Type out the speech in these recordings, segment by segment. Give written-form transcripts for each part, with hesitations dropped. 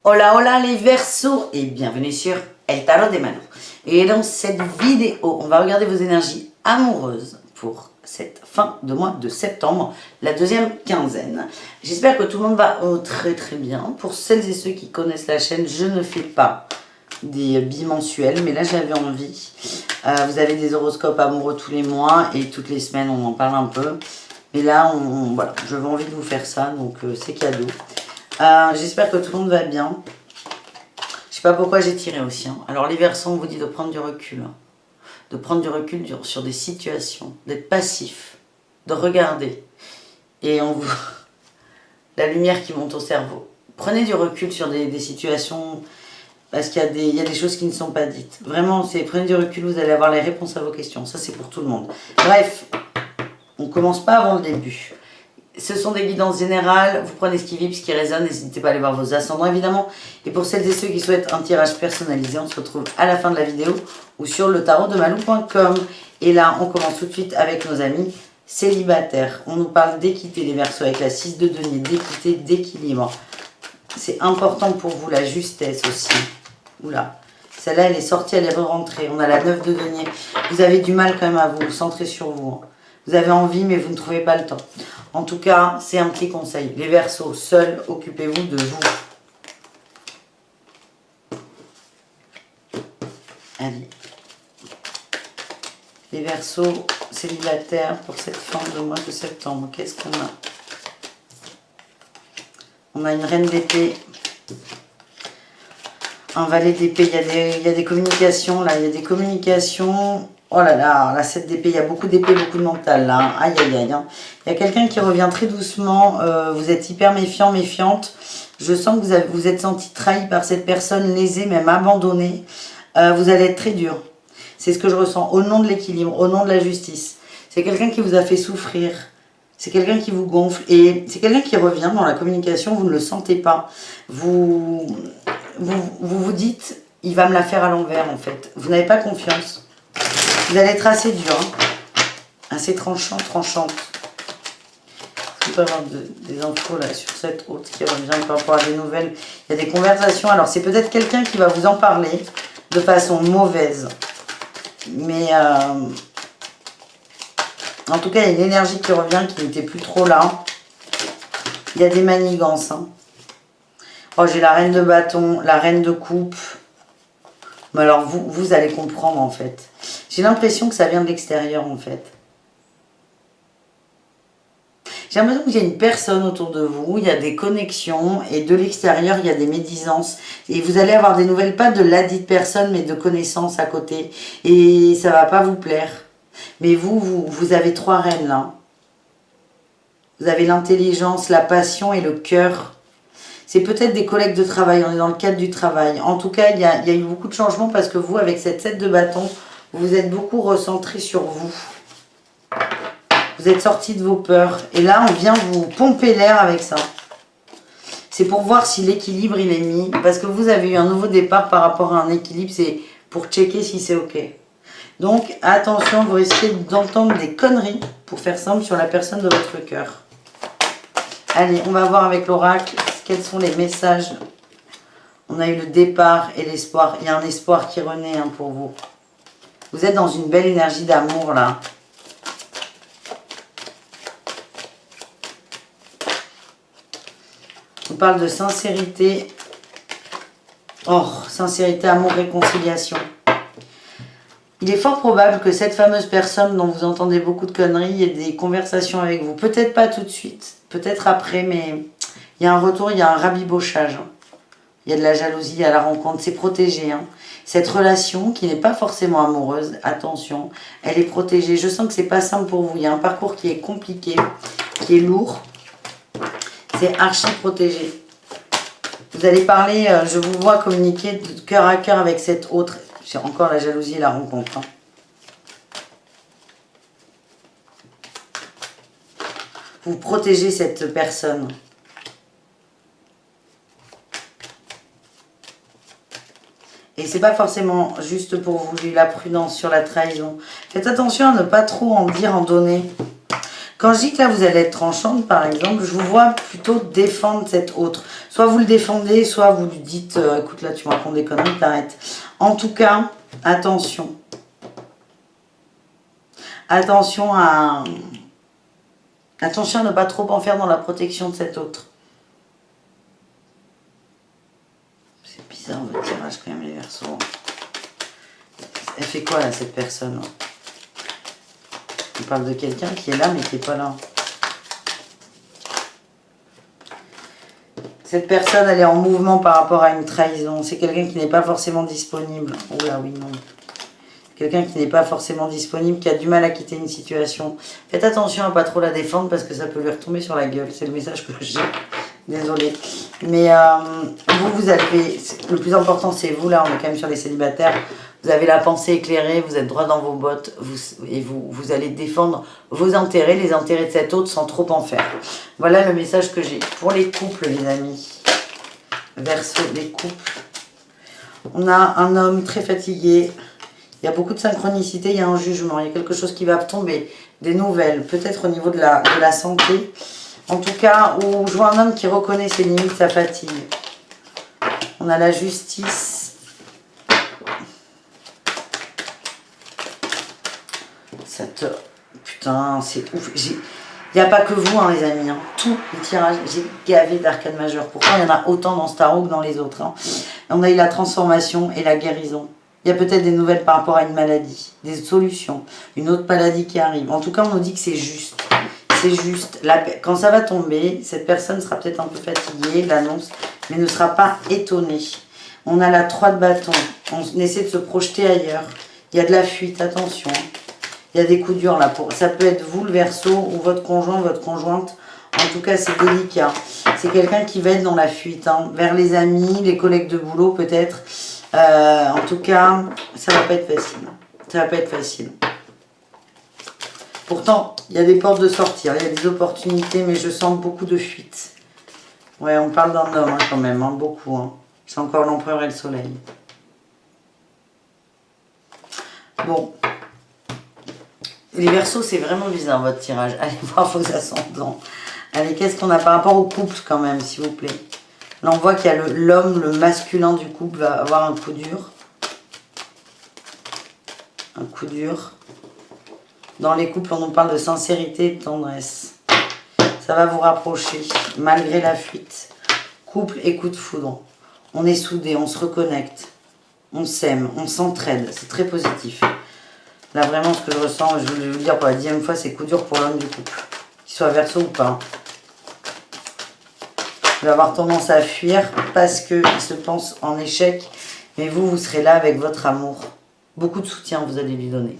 Hola, hola les Verseaux et bienvenue sur El Tarot de Manu. Et dans cette vidéo, on va regarder vos énergies amoureuses pour cette fin de mois de septembre, la deuxième quinzaine. J'espère que tout le monde va très très bien. Pour celles et ceux qui connaissent la chaîne, je ne fais pas des bimensuels, mais là j'avais envie. Vous avez des horoscopes amoureux tous les mois et toutes les semaines on en parle un peu. Mais là, voilà, j'avais envie de vous faire ça, donc c'est cadeau. J'espère que tout le monde va bien. Je sais pas pourquoi j'ai tiré aussi. Alors les Verseaux, on vous dit de prendre du recul. De prendre du recul sur des situations. D'être passif. De regarder. Et on vous... la lumière qui monte au cerveau. Prenez du recul sur des situations. Parce qu'il y a des choses qui ne sont pas dites. Vraiment, prenez du recul, vous allez avoir les réponses à vos questions. Ça, c'est pour tout le monde. Bref, on commence pas avant le début. Ce sont des guidances générales, vous prenez ce qui vibre, ce qui résonne, n'hésitez pas à aller voir vos ascendants évidemment. Et pour celles et ceux qui souhaitent un tirage personnalisé, on se retrouve à la fin de la vidéo ou sur le tarotdemalou.com. Et là, on commence tout de suite avec nos amis célibataires. On nous parle d'équité les Verseaux avec la 6 de denier, d'équité, d'équilibre. C'est important pour vous, la justesse aussi. Oula, celle-là elle est sortie, elle est re-rentrée. On a la 9 de denier. Vous avez du mal quand même à vous centrer sur vous. Vous avez envie mais vous ne trouvez pas le temps. En tout cas, c'est un petit conseil. Les Verseaux, seuls, occupez-vous de vous. Allez. Les Verseaux célibataires pour cette fin de mois de septembre. Qu'est-ce qu'on a? On a une reine d'épée. Un valet d'épée. Il y a des communications là. Il y a des communications... Oh là là, la 7 d'épée, il y a beaucoup d'épée, beaucoup de mental là. Aïe aïe aïe. Il y a quelqu'un qui revient très doucement. Vous êtes hyper méfiant, méfiante. Je sens que vous êtes senti trahi par cette personne, lésée, même abandonnée. Vous allez être très dur. C'est ce que je ressens. Au nom de l'équilibre, au nom de la justice. C'est quelqu'un qui vous a fait souffrir. C'est quelqu'un qui vous gonfle. Et c'est quelqu'un qui revient dans la communication. Vous ne le sentez pas. Vous dites, il va me la faire à l'envers en fait. Vous n'avez pas confiance. Vous allez être assez dur, assez tranchante. On peut avoir des infos là sur cette autre qui revient par rapport à des nouvelles. Il y a des conversations. Alors c'est peut-être quelqu'un qui va vous en parler de façon mauvaise. Mais en tout cas, il y a une énergie qui revient qui n'était plus trop là. Il y a des manigances. Oh, j'ai la reine de bâton, la reine de coupe. Mais alors vous allez comprendre en fait. J'ai l'impression que ça vient de l'extérieur en fait. J'ai l'impression qu'il y a une personne autour de vous, il y a des connexions et de l'extérieur il y a des médisances. Et vous allez avoir des nouvelles, pas de la dite personne mais de connaissances à côté. Et ça va pas vous plaire. Mais vous avez trois reines là. Vous avez l'intelligence, la passion et le cœur. C'est peut-être des collègues de travail, on est dans le cadre du travail. En tout cas, il y a eu beaucoup de changements parce que vous, avec cette 7 de bâton, vous êtes beaucoup recentré sur vous. Vous êtes sorti de vos peurs. Et là, on vient vous pomper l'air avec ça. C'est pour voir si l'équilibre, il est mis. Parce que vous avez eu un nouveau départ par rapport à un équilibre. C'est pour checker si c'est OK. Donc, attention, vous risquez d'entendre des conneries, pour faire simple, sur la personne de votre cœur. Allez, on va voir avec l'oracle quels sont les messages. On a eu le départ et l'espoir. Il y a un espoir qui renaît pour vous. Vous êtes dans une belle énergie d'amour là. On parle de sincérité. Oh, sincérité, amour, réconciliation. Il est fort probable que cette fameuse personne dont vous entendez beaucoup de conneries ait des conversations avec vous. Peut-être pas tout de suite, peut-être après, mais il y a un retour, il y a un rabibochage. Il y a de la jalousie à la rencontre, c'est protégé. Cette relation qui n'est pas forcément amoureuse, attention, elle est protégée. Je sens que c'est pas simple pour vous. Il y a un parcours qui est compliqué, qui est lourd. C'est archi protégé. Vous allez parler, je vous vois communiquer de cœur à cœur avec cette autre. J'ai encore la jalousie et la rencontre. Vous protégez cette personne. Et c'est pas forcément juste pour vous. J'ai eu la prudence sur la trahison. Faites attention à ne pas trop en dire, en donner. Quand je dis que là, vous allez être tranchante, par exemple, je vous vois plutôt défendre cet autre. Soit vous le défendez, soit vous lui dites, écoute, là, tu me racontes des conneries, t'arrêtes. En tout cas, attention. Attention à ne pas trop en faire dans la protection de cet autre. C'est bizarre, votre tirage, quand même, les Verseaux. Elle fait quoi, là, cette personne? On parle de quelqu'un qui est là, mais qui n'est pas là. Cette personne, elle est en mouvement par rapport à une trahison. C'est quelqu'un qui n'est pas forcément disponible. Oula, oui, non. Quelqu'un qui n'est pas forcément disponible, qui a du mal à quitter une situation. Faites attention à ne pas trop la défendre parce que ça peut lui retomber sur la gueule. C'est le message que j'ai. Désolée. Mais vous avez... Le plus important, c'est vous, là. On est quand même sur les célibataires. Vous avez la pensée éclairée, vous êtes droit dans vos bottes. Vous allez défendre vos intérêts, les intérêts de cet autre sans trop en faire. Voilà le message que j'ai. Pour les couples, les amis. Verseau, les couples. On a un homme très fatigué. Il y a beaucoup de synchronicité, il y a un jugement, il y a quelque chose qui va tomber, des nouvelles, peut-être au niveau de la santé. En tout cas, où je vois un homme qui reconnaît ses limites, sa fatigue. On a la justice. Putain, c'est ouf. Il n'y a pas que vous, hein, les amis. Hein. Tous les tirages, j'ai gavé d'arcades majeures. Pourtant, il y en a autant dans ce tarot que dans les autres. Hein. On a eu la transformation et la guérison. Il y a peut-être des nouvelles par rapport à une maladie, des solutions, une autre maladie qui arrive. En tout cas, on nous dit que c'est juste. C'est juste. Quand ça va tomber, cette personne sera peut-être un peu fatiguée, l'annonce, mais ne sera pas étonnée. On a la 3 de bâton. On essaie de se projeter ailleurs. Il y a de la fuite, attention. Il y a des coups durs là. Ça peut être vous, le Verseau, ou votre conjoint, votre conjointe. En tout cas, c'est délicat. C'est quelqu'un qui va être dans la fuite. Hein, vers les amis, les collègues de boulot peut-être. En tout cas, ça va pas être facile. Ça va pas être facile. Pourtant, il y a des portes de sortir, il y a des opportunités, mais je sens beaucoup de fuite. Ouais, on parle d'un homme hein, quand même, hein, beaucoup. Hein. C'est encore l'empereur et le soleil. Bon. Les Verseaux, c'est vraiment bizarre votre tirage. Allez voir vos ascendants. Allez, qu'est-ce qu'on a par rapport au couple quand même, s'il vous plaît? Là, on voit qu'il y a l'homme, le masculin du couple va avoir un coup dur. Un coup dur. Dans les couples, on nous parle de sincérité et de tendresse. Ça va vous rapprocher, malgré la fuite. Couple et coup de foudre. On est soudés, on se reconnecte. On s'aime, on s'entraide. C'est très positif. Là, vraiment, ce que je ressens, je vais vous le dire pour la 10e fois, c'est coup dur pour l'homme du couple. Qu'il soit Verseau ou pas. Il va avoir tendance à fuir parce qu'il se pense en échec. Mais vous, vous serez là avec votre amour. Beaucoup de soutien, vous allez lui donner.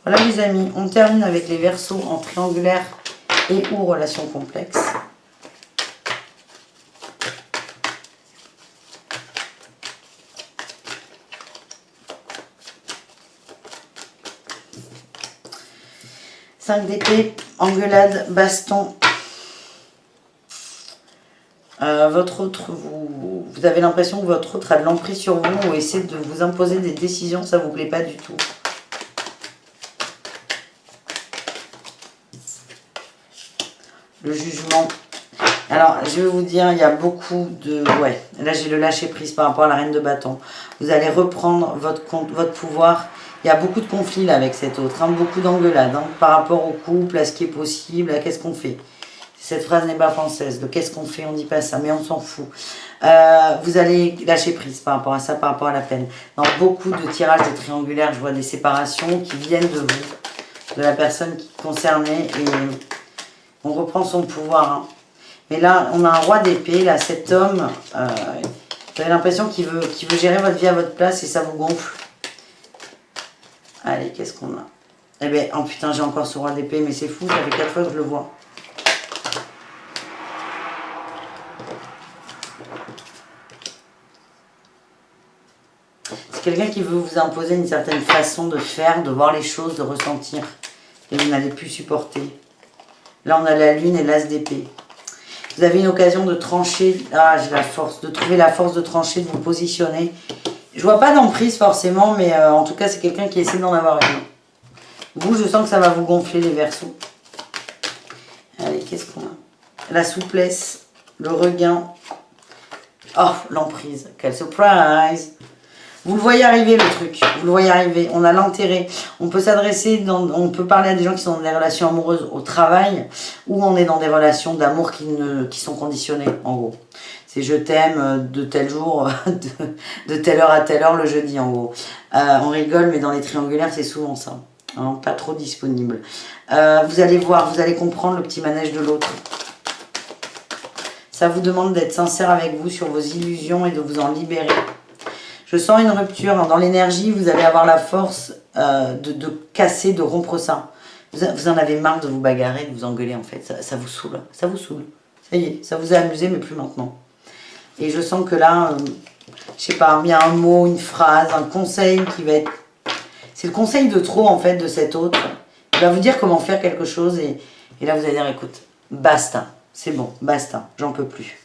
Voilà les amis, on termine avec les Verseaux en triangulaire et ou relations complexes. Cinq d'épée, engueulade, baston. Votre autre, vous avez l'impression que votre autre a de l'emprise sur vous ou essaie de vous imposer des décisions, ça ne vous plaît pas du tout. Le jugement. Alors, je vais vous dire, il y a beaucoup de... Ouais, là j'ai le lâcher prise par rapport à la reine de bâton. Vous allez reprendre votre pouvoir. Il y a beaucoup de conflits là avec cet autre, hein, beaucoup d'engueulades hein, par rapport au couple, à ce qui est possible, à qu'est-ce qu'on fait. Cette phrase n'est pas française, de qu'est-ce qu'on fait, on dit pas ça, mais on s'en fout. Vous allez lâcher prise par rapport à ça, par rapport à la peine. Dans beaucoup de tirages de triangulaires, je vois des séparations qui viennent de vous, de la personne qui est concernée, et on reprend son pouvoir. Hein. Mais là, on a un roi d'épée, là, cet homme, vous avez l'impression qu'il veut gérer votre vie à votre place et ça vous gonfle. Allez, qu'est-ce qu'on a? Eh bien, oh putain, j'ai encore ce roi d'épée, mais c'est fou, ça fait 4 fois que je le vois. C'est quelqu'un qui veut vous imposer une certaine façon de faire, de voir les choses, de ressentir. Et vous n'allez plus supporter. Là, on a la lune et l'as d'épée. Vous avez une occasion de trancher. Ah, j'ai la force. De trouver la force de trancher, de vous positionner. Je vois pas d'emprise forcément, mais en tout cas, c'est quelqu'un qui essaie d'en avoir une. Vous, je sens que ça va vous gonfler les Verseaux. qu'est-ce qu'on a? La souplesse, le regain. Oh, l'emprise. Quelle surprise! Vous le voyez arriver le truc, vous le voyez arriver, on a l'intérêt, on peut s'adresser, on peut parler à des gens qui sont dans des relations amoureuses au travail ou on est dans des relations d'amour qui sont conditionnées en gros. C'est je t'aime de tel jour, de telle heure à telle heure le jeudi en gros. On rigole mais dans les triangulaires c'est souvent ça, hein, pas trop disponible. Vous allez voir, vous allez comprendre le petit manège de l'autre. Ça vous demande d'être sincère avec vous sur vos illusions et de vous en libérer. Je sens une rupture. Dans l'énergie, vous allez avoir la force de casser, de rompre ça. Vous en avez marre de vous bagarrer, de vous engueuler en fait. Ça vous saoule. Ça vous saoule. Ça y est, ça vous a amusé, mais plus maintenant. Et je sens que là, je sais pas, il y a un mot, une phrase, un conseil qui va être... C'est le conseil de trop en fait de cet autre. Il va vous dire comment faire quelque chose et là vous allez dire écoute, basta. C'est bon, basta, j'en peux plus.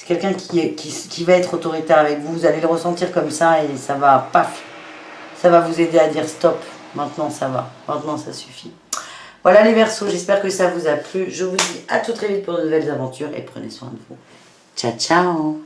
Quelqu'un qui va être autoritaire avec vous, vous allez le ressentir comme ça et ça va, paf, ça va vous aider à dire stop, maintenant ça va, maintenant ça suffit. Voilà les Verseaux, j'espère que ça vous a plu. Je vous dis à tout très vite pour de nouvelles aventures et prenez soin de vous. Ciao, ciao!